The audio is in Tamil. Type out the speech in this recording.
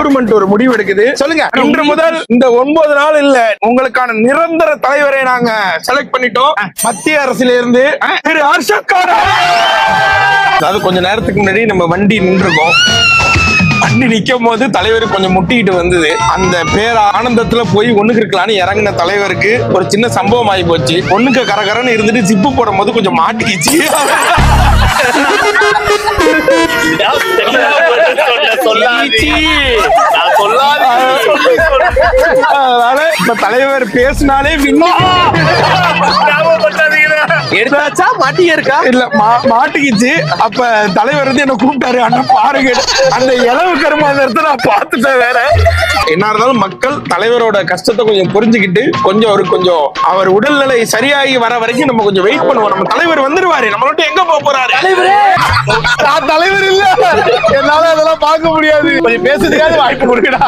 கவர்மெண்ட் ஒரு முடிவு எடுக்குது. சொல்லுங்க, இன்று முதல் இந்த 9 நாள் இல்ல, உங்களுக்கான நிரந்தர தலைவரை நாங்க செலக்ட் பண்ணிட்டோம். மத்திய அரசுல இருந்து திரு ஹர்ஷத் கான். அதாவது கொஞ்ச நேரத்துக்கு முன்னாடி நம்ம வண்டி நின்றுருக்கோம். வண்டி நிக்கும் போது தலைவர் கொஞ்சம் முட்டிக்கிட்டு வந்தது. அந்த பேர் ஆனந்தத்துல போய் ஒண்ணுக்கு இருக்கலான்னு இறங்கின தலைவருக்கு ஒரு சின்ன சம்பவம் ஆகி போச்சு. ஒண்ணுக்கு கரகரன்னு இருந்துட்டு ஜிப்பு போடும் போது கொஞ்சம் மாட்டிக்கிச்சு. அதனால இப்ப தலைவர் பேசினாலே எடுத்தாச்சா மாட்டியே இருக்கா இல்ல மாட்டிக்கிச்சு. அப்ப தலைவர் வந்து என்ன கூப்பிட்டாரு, அண்ணன் பாருங்க அந்த இளவு கருமாந்திரத்தை நான் பார்த்துட்டேன். வேற என்ன இருந்தாலும் மக்கள் தலைவரோட கஷ்டத்தை கொஞ்சம் புரிஞ்சுக்கிட்டு கொஞ்சம் அவர் உடல்நிலை சரியாகி வர வரைக்கும் நம்ம கொஞ்சம் வெயிட் பண்ணுவோம். நம்ம தலைவர் வந்துருவாரு, நம்ம மட்டும் எங்க போக போறாரு? தலைவர் இல்ல, என்னால அதெல்லாம் பார்க்க முடியாது. கொஞ்சம் பேசுறதுக்காக வாய்ப்பு கொடுக்கடா.